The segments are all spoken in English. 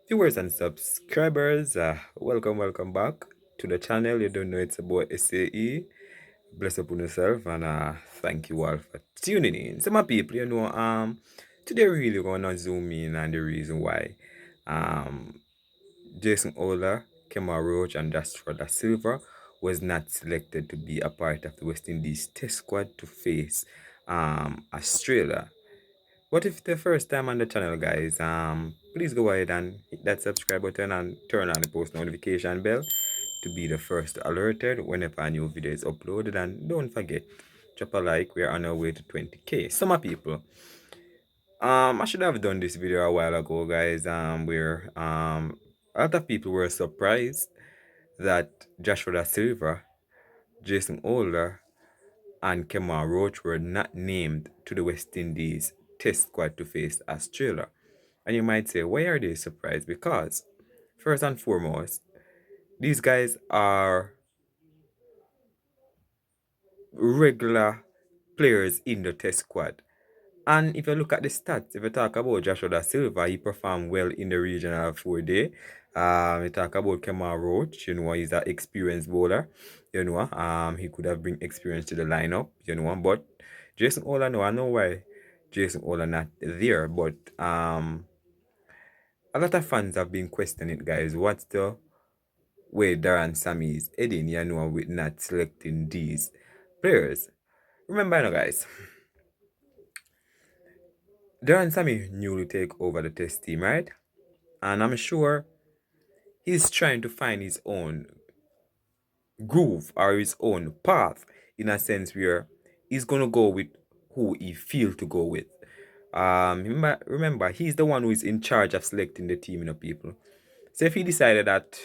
Viewers and subscribers, welcome back to the channel. You don't know it's about SAE. Bless up on yourself and thank you all for tuning in. So my people, today we're really gonna zoom in on the reason why um Jason Ola, Kemar Roach, and Jasper Silva was not selected to be a part of the West Indies Test squad to face Australia. What if the first time on the channel, guys? Please go ahead and hit that subscribe button and turn on the post notification bell to be the first alerted whenever a new video is uploaded. And don't forget, drop a like. We're on our way to 20k. So my people, I should have done this video a while ago, guys. Where a lot of people were surprised that Joshua Silva, Jason Older, and Kemar Roach were not named to the West Indies Test squad to face Australia. And you might say, why are they surprised? Because, first and foremost, these guys are regular players in the Test squad. And if you look at the stats, if you talk about Joshua Da Silva, he performed well in the regional 4 day. You talk about Kemar Roach, he's an experienced bowler, he could have bring experience to the lineup, but Jason Ola, no, I know why Jason Ola not there, but a lot of fans have been questioning it, guys. What's the way Darren Sammy is heading, with not selecting these players? Remember, guys, Darren Sammy newly take over the test team, right? And I'm sure he's trying to find his own groove or his own path in a sense where he's gonna go with who he feel to go with. Remember, he's the one who is in charge of selecting the team, people. So if he decided that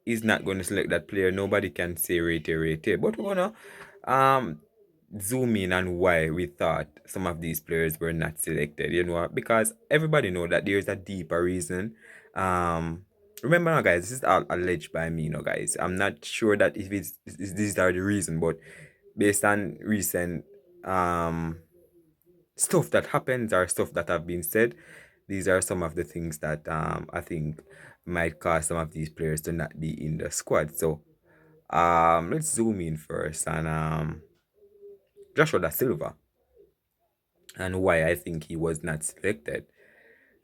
he's not going to select that player, nobody can say rate. But we're gonna um zoom in on why we thought some of these players were not selected, because everybody know that there's a deeper reason. Remember now, guys, this is all alleged by me, guys. I'm not sure that if these are the reason, but based on recent stuff that happens or stuff that have been said, these are some of the things that I think might cause some of these players to not be in the squad. So let's zoom in first and Joshua Da Silva and why I think he was not selected.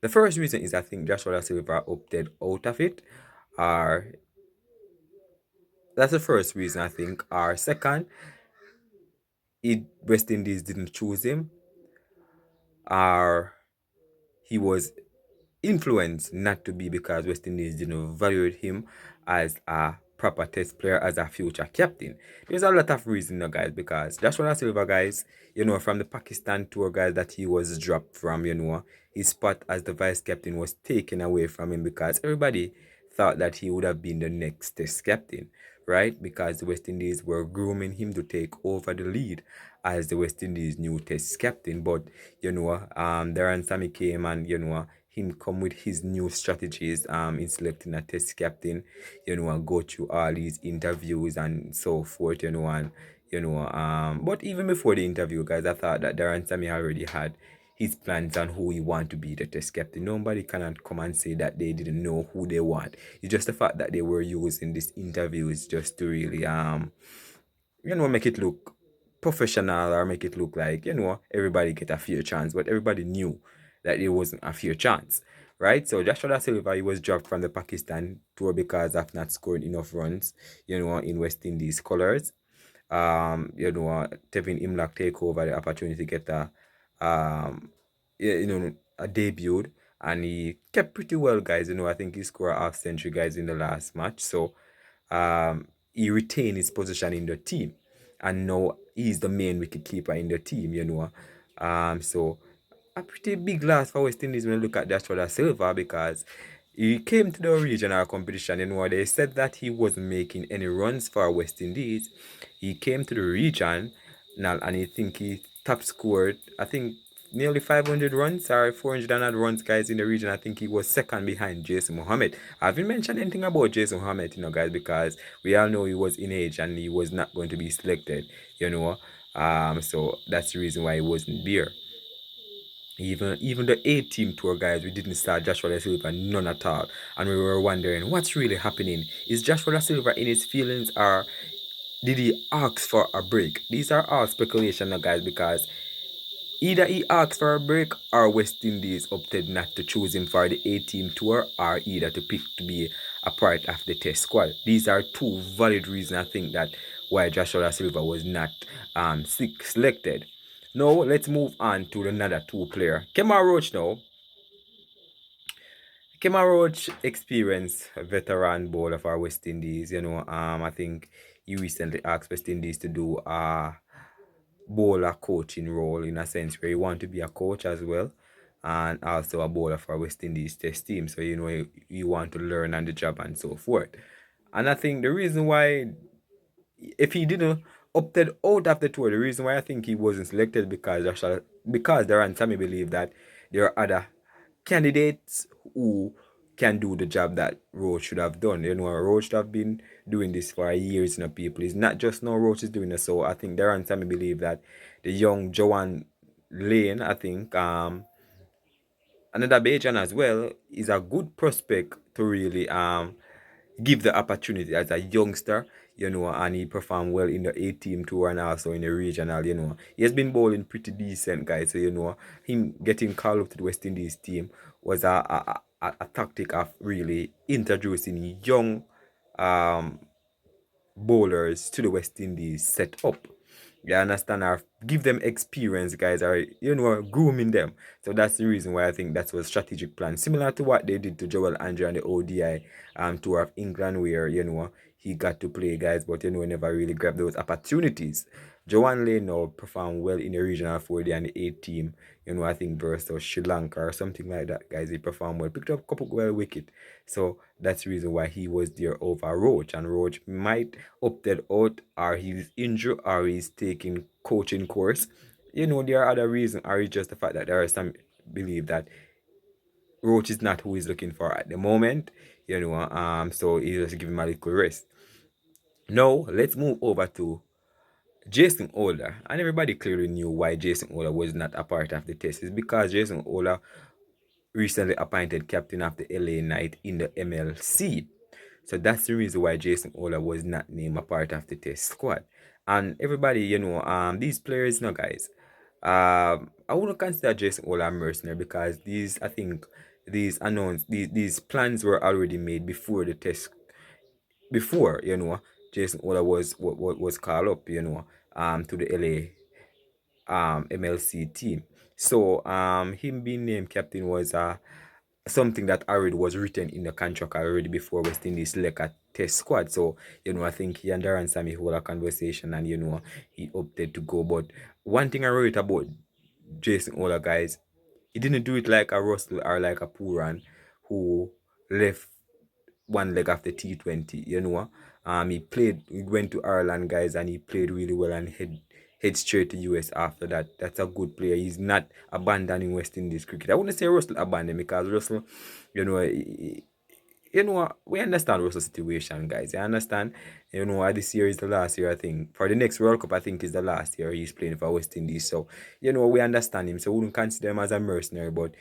The first reason is I think Joshua Da Silva opted out of it. Or that's the first reason I think. Or second, West Indies didn't choose him. Or he was influenced not to be because West Indies didn't evaluate him as a proper test player, as a future captain. There's a lot of reasons, guys, because Joshua Silva, guys, from the Pakistan tour, guys, that he was dropped from, his spot as the vice captain was taken away from him because everybody thought that he would have been the next test captain, right? Because the West Indies were grooming him to take over the lead as the West Indies new test captain. But, Darren Sammy came and, him come with his new strategies in selecting a test captain, and go through all these interviews and so forth, and but even before the interview, guys, I thought that Darren Sammy already had his plans on who he want to be the test captain. Nobody cannot come and say that they didn't know who they want. It's just the fact that they were using these interviews just to really make it look professional or make it look like, everybody get a fair chance. But everybody knew that it wasn't a fair chance, right? So Joshua Da Silva, he was dropped from the Pakistan tour because of not scoring enough runs, in West Indies colors. Tevin Imlak take over the opportunity to get a debut, and he kept pretty well, guys. I think he scored a half century, guys, in the last match. So he retained his position in the team, and now he's the main wicketkeeper in the team. So a pretty big loss for West Indies when you look at Joshua Da Silva, because he came to the regional competition. They said that he wasn't making any runs for West Indies. He came to the region now, and I think he top scored, I think, nearly 500 runs or 400 and odd runs, guys, in the region. I think he was second behind Jason Mohammed. I haven't mentioned anything about Jason Mohammed, guys, because we all know he was in age and he was not going to be selected, so that's the reason why he wasn't there. Even the A team tour guys, we didn't start Joshua Da Silva, none at all. And we were wondering what's really happening. Is Joshua Da Silva in his feelings, or did he ask for a break? These are all speculation now, guys, because either he asked for a break or West Indies opted not to choose him for the A team tour, or either to pick to be a part of the test squad. These are two valid reasons I think that why Joshua Da Silva was not selected. Now let's move on to another two player. Kemar Roach now. Kemar Roach, experienced veteran bowler for West Indies. I think he recently asked West Indies to do a bowler coaching role, in a sense where you want to be a coach as well, and also a bowler for West Indies test team. So you want to learn on the job and so forth. And I think the reason why, if he didn't opted out of the tour, the reason why I think he wasn't selected, because there and Sammy believe that there are other candidates who can do the job that Roach should have done. Roach should have been doing this for years, people. It's not just now Roach is doing it. So I think Darren and Sammy believe that the young Joanne Lane, I think, another Bajan as well, is a good prospect to really give the opportunity as a youngster, and he performed well in the A team tour and also in the regional. He has been bowling pretty decent, guys. So, him getting called up to the West Indies team was a tactic of really introducing young um, bowlers to the West Indies setup. You understand? Or give them experience, guys, or grooming them. So that's the reason why I think that was strategic plan. Similar to what they did to Joel Andrew and the ODI tour of England, where he got to play, guys, but never really grabbed those opportunities. Joanne Lane now performed well in the regional 4D and the A team. I think versus Sri Lanka or something like that, guys. He performed well, picked up a couple well wicket. So that's the reason why he was there over Roach. And Roach might opted out, or he's injured, or he's taking coaching course. There are other reasons, or it's just the fact that there are some believe that Roach is not who he's looking for at the moment. So he just give him a little rest. Now let's move over to Jason Ola. And everybody clearly knew why Jason Ola was not a part of the test. It's because Jason Ola recently appointed captain of the LA Knight in the MLC. So that's the reason why Jason Ola was not named a part of the test squad. And everybody, these players, guys, I wouldn't consider Jason Ola a mercenary, because I think these plans were already made before the test, before, Jason Ola was called up, to the LA MLC team. So him being named captain was something that already was written in the contract already before West Indies select a test squad. So I think he and Darren Sammy hold a conversation, and he opted to go. But one thing I wrote about Jason Ola, guys, he didn't do it like a Russell or like a Puran who left one leg after T20. He went to Ireland, guys, and he played really well and head straight to US after that. That's a good player. He's not abandoning West Indies cricket. I wouldn't say Russell abandoned, because Russell, we understand Russell's situation, guys. You understand? This year is the last year, I think. For the next World Cup, I think is the last year he's playing for West Indies. So, we understand him. So we wouldn't consider him as a mercenary, but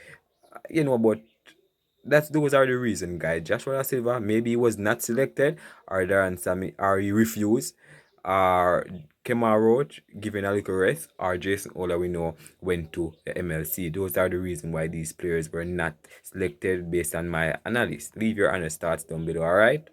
those are the reasons, guys. Joshua Da Silva, maybe he was not selected, or Darren Sammy, or he refused, or Kemar Roach given a little rest, or Jason Ola, we know, went to the MLC. Those are the reasons why these players were not selected based on my analysis. Leave your honest thoughts down below, alright?